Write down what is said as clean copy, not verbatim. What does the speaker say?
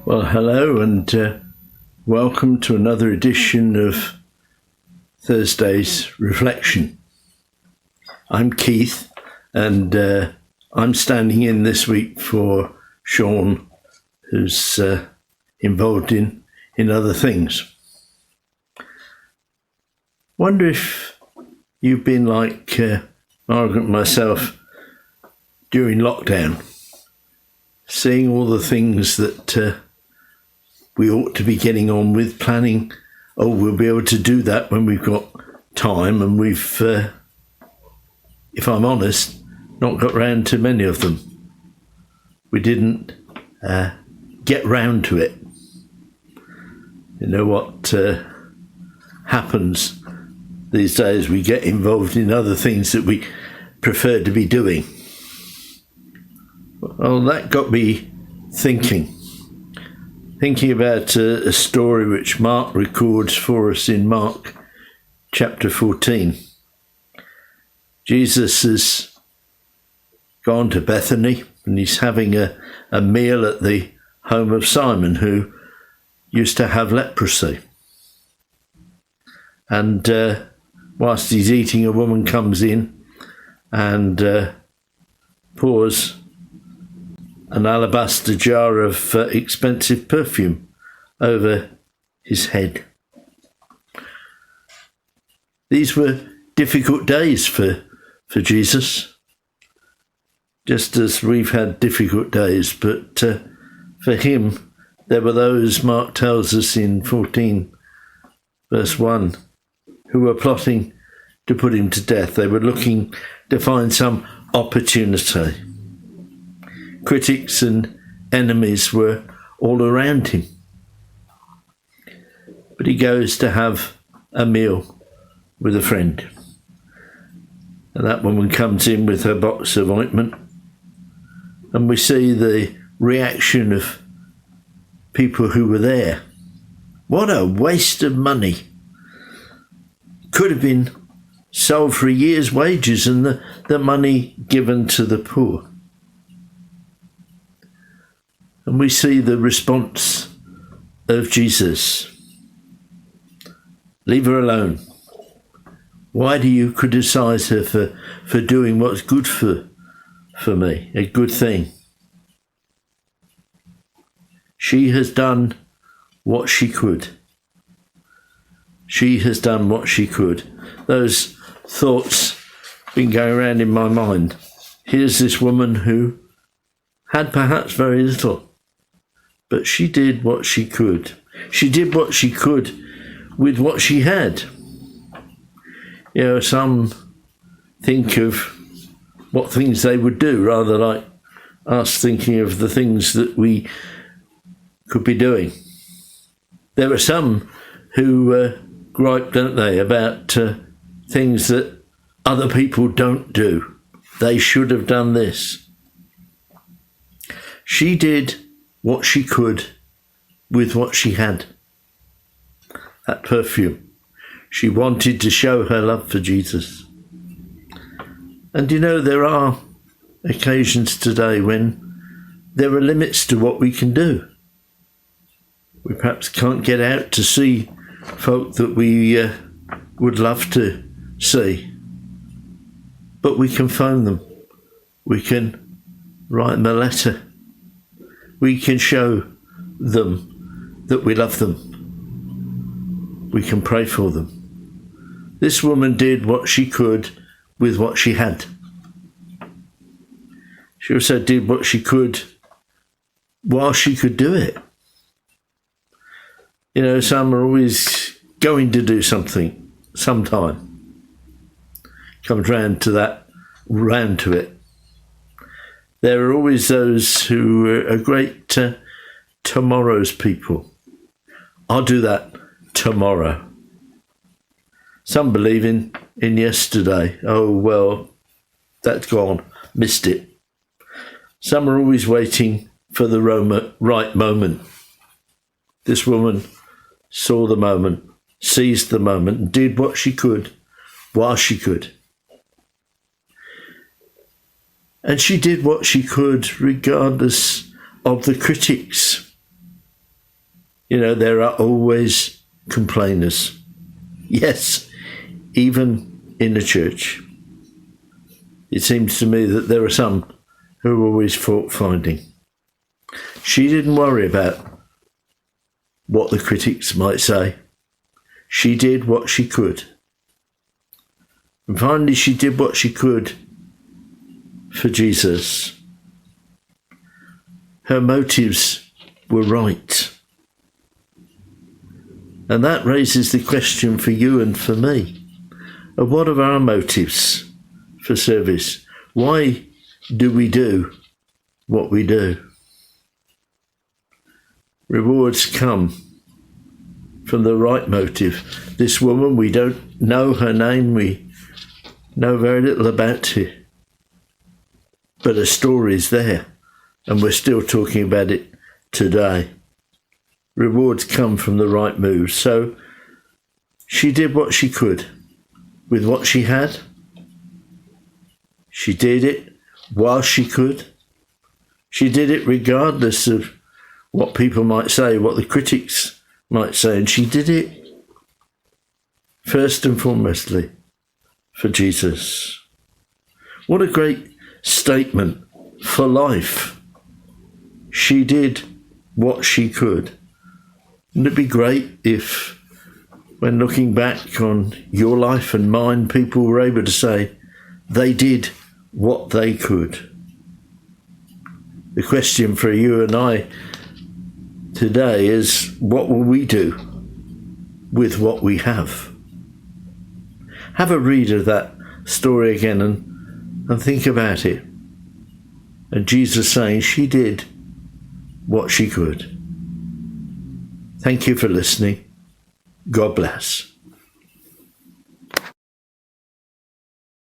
Well, hello and welcome to another edition of Thursday's Reflection. I'm Keith and I'm standing in this week for Sean, who's involved in other things. Wonder if you've been like Margaret and myself during lockdown, seeing all the things that we ought to be getting on with, planning, we'll be able to do that when we've got time, and we've, if I'm honest, not got round to many of them. We didn't get round to it. You know what happens these days? We get involved in other things that we prefer to be doing. Well, that got me thinking about a story which Mark records for us in Mark chapter 14. Jesus has gone to Bethany and he's having a meal at the home of Simon, who used to have leprosy. And whilst he's eating, a woman comes in and pours an alabaster jar of expensive perfume over his head. These were difficult days for Jesus, just as we've had difficult days, but for him, there were those, Mark tells us in 14 verse 1, who were plotting to put him to death. They were looking to find some opportunity. Critics and enemies were all around him. But he goes to have a meal with a friend. And that woman comes in with her box of ointment. And we see the reaction of people who were there. What a waste of money. Could have been sold for a year's wages and the money given to the poor. And we see the response of Jesus. Leave her alone. Why do you criticise her for doing what's good for me, a good thing? She has done what she could. She has done what she could. Those thoughts been going around in my mind. Here's this woman who had perhaps very little, but she did what she could. She did what she could with what she had. You know, some think of what things they would do, rather like us thinking of the things that we could be doing. There are some who gripe, don't they, about things that other people don't do. They should have done this. She did what she could with what she had. That perfume. She wanted to show her love for Jesus. And you know, there are occasions today when there are limits to what we can do. We perhaps can't get out to see folk that we would love to see. But we can phone them. We can write them a letter. We can show them that we love them. We can pray for them. This woman did what she could with what she had. She also did what she could while she could do it. You know, some are always going to do something sometime. Comes round to it. There are always those who are great tomorrow's people. I'll do that tomorrow. Some believe in yesterday. Oh, well, that's gone. Missed it. Some are always waiting for the right moment. This woman saw the moment, seized the moment, and did what she could while she could. And she did what she could regardless of the critics. You know, there are always complainers. Yes, even in the church. It seems to me that there are some who are always fault-finding. She didn't worry about what the critics might say. She did what she could. And finally, she did what she could for Jesus. Her motives were right. And that raises the question for you and for me of what are our motives for service? Why do we do what we do? Rewards come from the right motive. This woman, we don't know her name, we know very little about her, but her story is there, and we're still talking about it today. Rewards come from the right move. So she did what she could with what she had. She did it while she could. She did it regardless of what people might say, what the critics might say. And she did it first and foremostly for Jesus. What a great statement for life. She did what she could. Wouldn't it be great if, when looking back on your life and mine, people were able to say they did what they could? The question for you and I today is, what will we do with what we have? Have a read of that story again and think about it. And Jesus saying she did what she could. Thank you for listening. God bless.